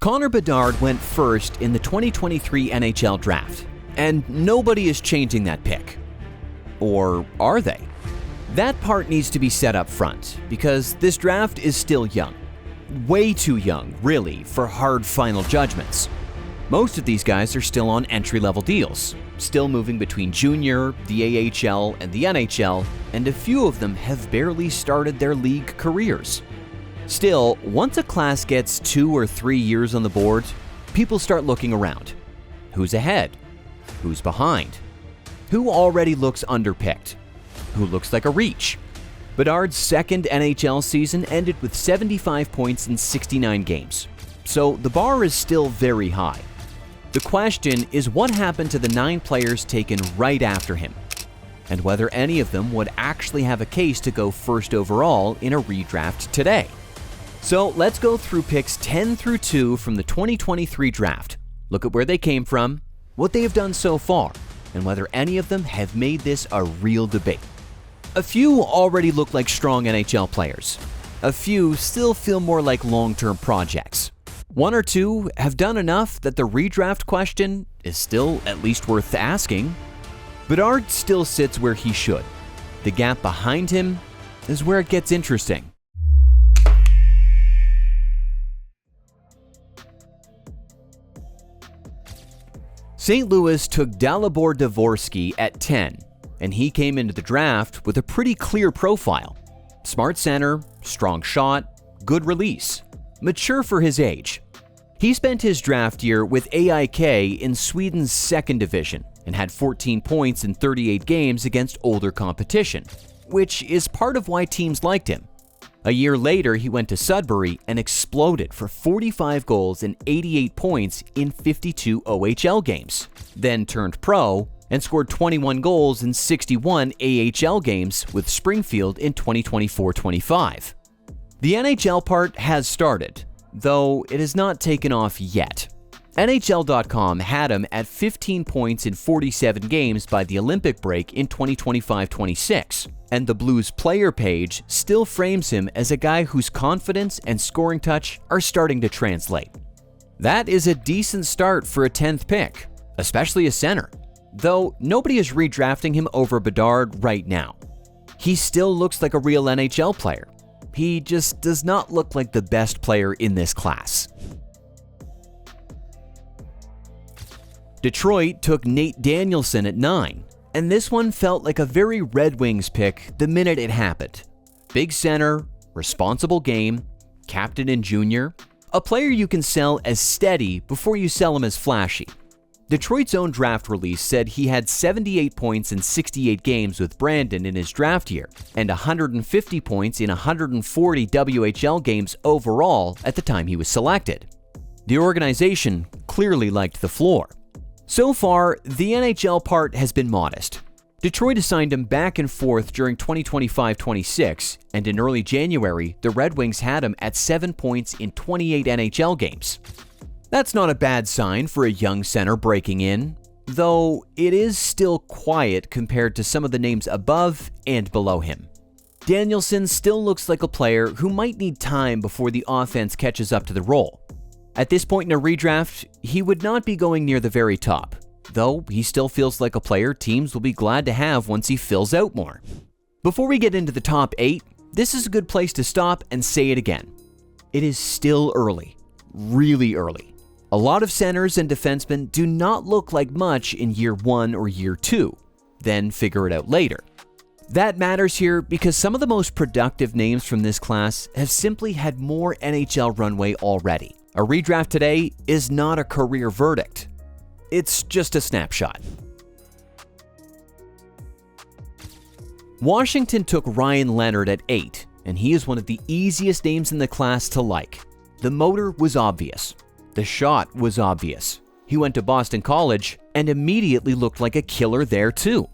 Connor Bedard went first in the 2023 NHL Draft, and nobody is changing that pick. Or are they? That part needs to be set up front, because this draft is still young. Way too young, really, for hard final judgments. Most of these guys are still on entry-level deals, still moving between junior, the AHL, and the NHL, and a few of them have barely started their league careers. Still, once a class gets 2 or 3 years on the board, people start looking around. Who's ahead? Who's behind? Who already looks underpicked? Who looks like a reach? Bedard's second NHL season ended with 75 points in 69 games, so the bar is still very high. The question is what happened to the 9 players taken right after him, and whether any of them would actually have a case to go first overall in a redraft today. So let's go through picks 10 through 2 from the 2023 draft, look at where they came from, what they have done so far, and whether any of them have made this a real debate. A few already look like strong NHL players. A few still feel more like long-term projects. 1 or 2 have done enough that the redraft question is still at least worth asking. Bedard still sits where he should. The gap behind him is where it gets interesting. St. Louis took Dalibor Dvorsky at 10, and he came into the draft with a pretty clear profile. Smart center, strong shot, good release, mature for his age. He spent his draft year with AIK in Sweden's second division and had 14 points in 38 games against older competition, which is part of why teams liked him. A year later, he went to Sudbury and exploded for 45 goals and 88 points in 52 OHL games, then turned pro and scored 21 goals in 61 AHL games with Springfield in 2024-25. The NHL part has started, though it has not taken off yet. NHL.com had him at 15 points in 47 games by the Olympic break in 2025-26, and the Blues player page still frames him as a guy whose confidence and scoring touch are starting to translate. That is a decent start for a 10th pick, especially a center, though nobody is redrafting him over Bedard right now. He still looks like a real NHL player. He just does not look like the best player in this class. Detroit took Nate Danielson at 9, and this one felt like a very Red Wings pick the minute it happened. Big center, responsible game, captain and junior, a player you can sell as steady before you sell him as flashy. Detroit's own draft release said he had 78 points in 68 games with Brandon in his draft year, and 150 points in 140 WHL games overall at the time he was selected. The organization clearly liked the floor. So far, the NHL part has been modest. Detroit assigned him back and forth during 2025-26, and in early January, the Red Wings had him at 7 points in 28 NHL games. That's not a bad sign for a young center breaking in, though it is still quiet compared to some of the names above and below him. Danielson still looks like a player who might need time before the offense catches up to the role. At this point in a redraft, he would not be going near the very top, though he still feels like a player teams will be glad to have once he fills out more. Before we get into the top 8, this is a good place to stop and say it again. It is still early, really early. A lot of centers and defensemen do not look like much in year 1 or year 2, then figure it out later. That matters here because some of the most productive names from this class have simply had more NHL runway already. A redraft today is not a career verdict. It's just a snapshot. Washington took Ryan Leonard at 8, and he is one of the easiest names in the class to like. The motor was obvious. The shot was obvious. He went to Boston College and immediately looked like a killer there too.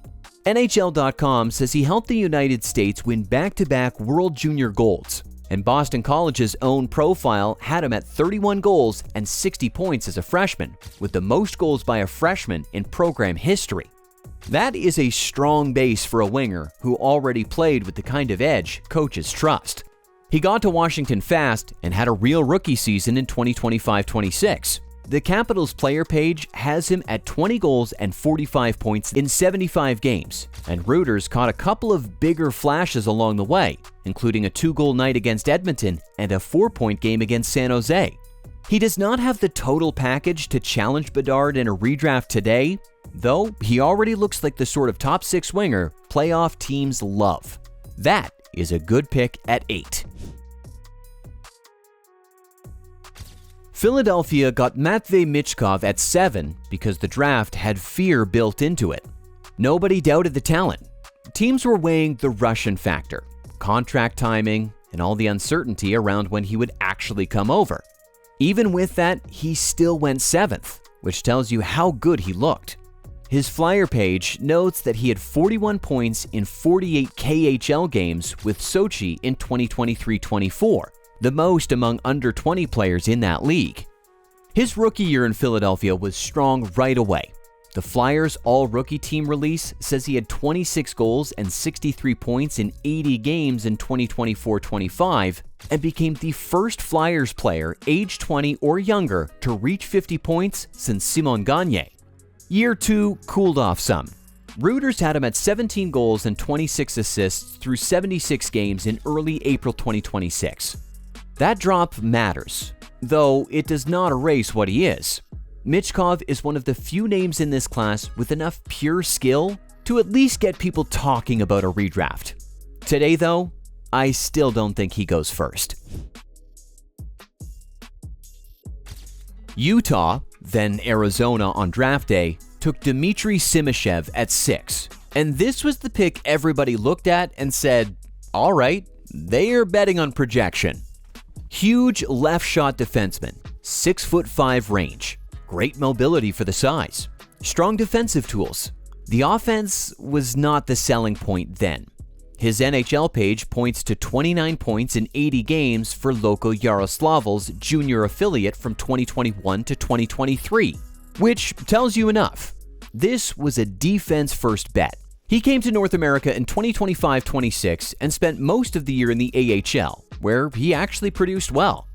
NHL.com says he helped the United States win back-to-back World Junior Golds, and Boston College's own profile had him at 31 goals and 60 points as a freshman, with the most goals by a freshman in program history. That is a strong base for a winger who already played with the kind of edge coaches trust. He got to Washington fast and had a real rookie season in 2025-26. The Capitals player page has him at 20 goals and 45 points in 75 games, and Reuters caught a couple of bigger flashes along the way, including a 2-goal night against Edmonton and a 4-point game against San Jose. He does not have the total package to challenge Bedard in a redraft today, though he already looks like the sort of top 6 winger playoff teams love. That is a good pick at 8. Philadelphia got Matvei Michkov at 7 because the draft had fear built into it. Nobody doubted the talent. Teams were weighing the Russian factor, contract timing, and all the uncertainty around when he would actually come over. Even with that, he still went 7th, which tells you how good he looked. His Flyer page notes that he had 41 points in 48 KHL games with Sochi in 2023-24, the most among under 20 players in that league. His rookie year in Philadelphia was strong right away. The Flyers' all-rookie team release says he had 26 goals and 63 points in 80 games in 2024-25 and became the first Flyers player age 20 or younger to reach 50 points since Simon Gagne. Year 2 cooled off some. Reuters had him at 17 goals and 26 assists through 76 games in early April 2026. That drop matters, though it does not erase what he is. Michkov is one of the few names in this class with enough pure skill to at least get people talking about a redraft. Today, though, I still don't think he goes first. Utah, then Arizona on draft day, took Dmitry Simashev at 6. And this was the pick everybody looked at and said, all right, they are betting on projection. Huge left shot defenseman, 6'5" range, great mobility for the size, strong defensive tools. The offense was not the selling point then. His NHL page points to 29 points in 80 games for local Yaroslavl's junior affiliate from 2021 to 2023, which tells you enough. This was a defense-first bet. He came to North America in 2025-26 and spent most of the year in the AHL, where he actually produced well.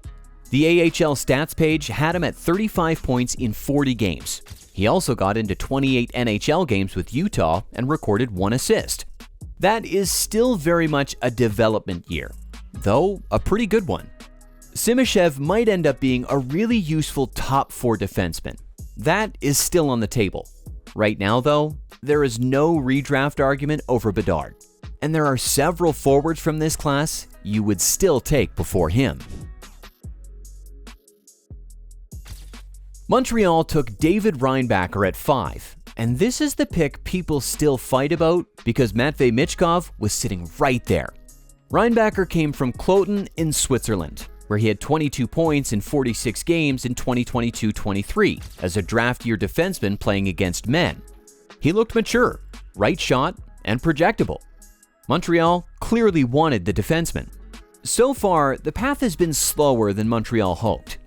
The AHL stats page had him at 35 points in 40 games. He also got into 28 NHL games with Utah and recorded 1 assist. That is still very much a development year, though a pretty good one. Simashev might end up being a really useful top 4 defenseman. That is still on the table. Right now, though, there is no redraft argument over Bedard, and there are several forwards from this class you would still take before him. Montreal took David Reinbacher at 5, and this is the pick people still fight about because Matvei Michkov was sitting right there. Reinbacher came from Cloton in Switzerland, where he had 22 points in 46 games in 2022-23 as a draft year defenseman playing against men. He looked mature, right shot, and projectable. Montreal clearly wanted the defenseman. So far, the path has been slower than Montreal hoped.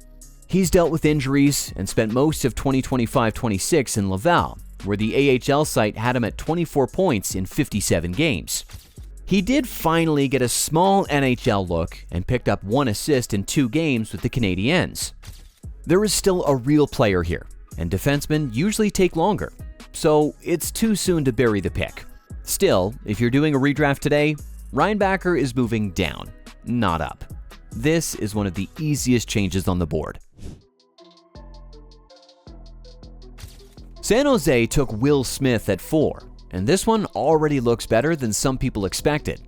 He's dealt with injuries and spent most of 2025-26 in Laval, where the AHL site had him at 24 points in 57 games. He did finally get a small NHL look and picked up 1 assist in 2 games with the Canadiens. There is still a real player here, and defensemen usually take longer, so it's too soon to bury the pick. Still, if you're doing a redraft today, Reinbacher is moving down, not up. This is one of the easiest changes on the board. San Jose took Will Smith at 4, and this one already looks better than some people expected.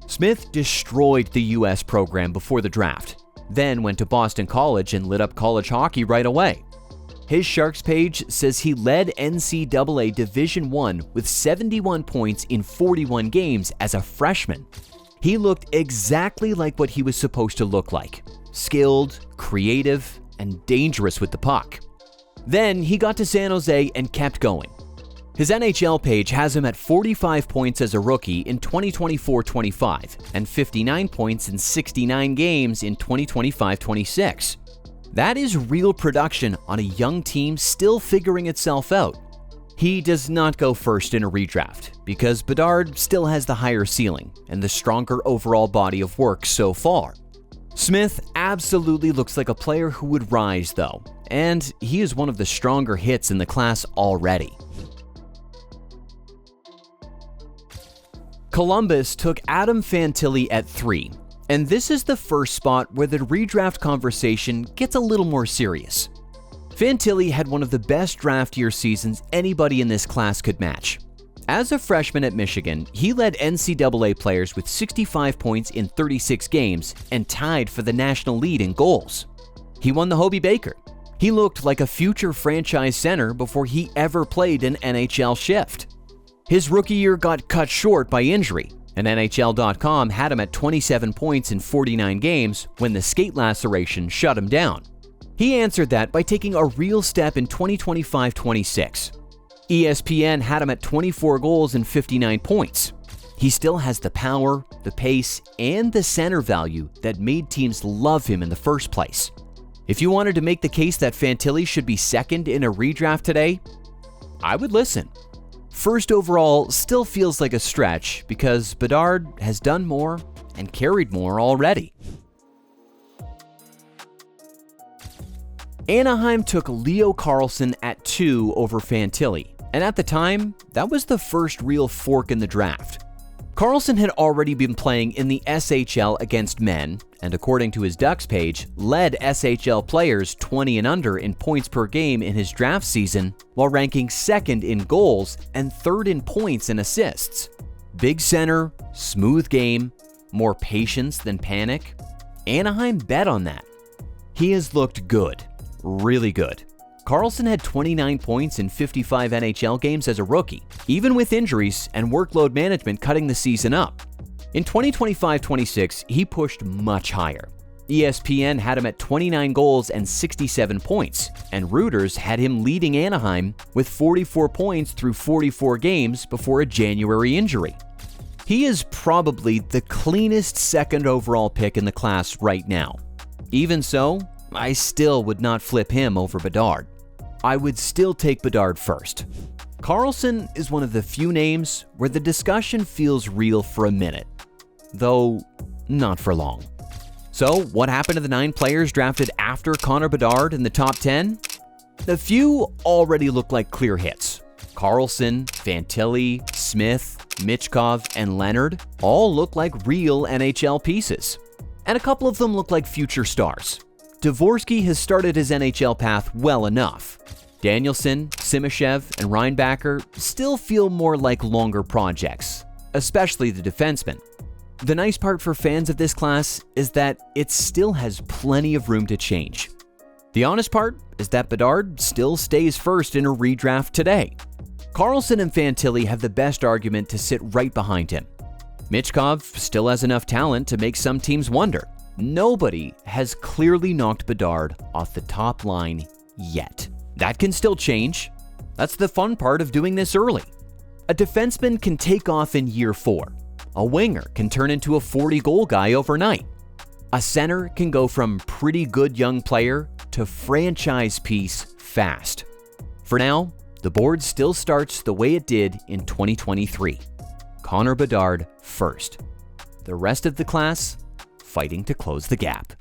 Smith destroyed the US program before the draft, then went to Boston College and lit up college hockey right away. His Sharks page says he led NCAA Division I with 71 points in 41 games as a freshman. He looked exactly like what he was supposed to look like: skilled, creative, and dangerous with the puck. Then he got to San Jose and kept going. His NHL page has him at 45 points as a rookie in 2024-25 and 59 points in 69 games in 2025-26. That is real production on a young team still figuring itself out. He does not go first in a redraft because Bedard still has the higher ceiling and the stronger overall body of work so far. Smith absolutely looks like a player who would rise though, and he is one of the stronger hits in the class already. Columbus took Adam Fantilli at 3, and this is the first spot where the redraft conversation gets a little more serious. Fantilli had one of the best draft year seasons anybody in this class could match. As a freshman at Michigan, he led NCAA players with 65 points in 36 games and tied for the national lead in goals. He won the Hobey Baker. He looked like a future franchise center before he ever played an NHL shift. His rookie year got cut short by injury, and NHL.com had him at 27 points in 49 games when the skate laceration shut him down. He answered that by taking a real step in 2025-26. ESPN had him at 24 goals and 59 points. He still has the power, the pace, and the center value that made teams love him in the first place. If you wanted to make the case that Fantilli should be second in a redraft today, I would listen. First overall still feels like a stretch because Bedard has done more and carried more already. Anaheim took Leo Carlsson at 2 over Fantilli, and at the time, that was the first real fork in the draft. Carlsson had already been playing in the SHL against men, and according to his Ducks page, led SHL players 20 and under in points per game in his draft season, while ranking second in goals and third in points and assists. Big center, smooth game, more patience than panic. Anaheim bet on that. He has looked good, really good. Carlsson had 29 points in 55 NHL games as a rookie, even with injuries and workload management cutting the season up. In 2025-26, he pushed much higher. ESPN had him at 29 goals and 67 points, and Reuters had him leading Anaheim with 44 points through 44 games before a January injury. He is probably the cleanest second overall pick in the class right now. Even so, I still would not flip him over Bedard. I would still take Bedard first. Carlsson is one of the few names where the discussion feels real for a minute, though not for long. So, what happened to the 9 players drafted after Connor Bedard in the top 10? The few already look like clear hits. Carlsson, Fantilli, Smith, Michkov, and Leonard all look like real NHL pieces. And a couple of them look like future stars. Dvorsky has started his NHL path well enough. Danielson, Simashev, and Reinbacher still feel more like longer projects, especially the defensemen. The nice part for fans of this class is that it still has plenty of room to change. The honest part is that Bedard still stays first in a redraft today. Carlsson and Fantilli have the best argument to sit right behind him. Michkov still has enough talent to make some teams wonder. Nobody has clearly knocked Bedard off the top line yet. That can still change. That's the fun part of doing this early. A defenseman can take off in year 4. A winger can turn into a 40-goal guy overnight. A center can go from pretty good young player to franchise piece fast. For now, the board still starts the way it did in 2023. Connor Bedard first. The rest of the class fighting to close the gap.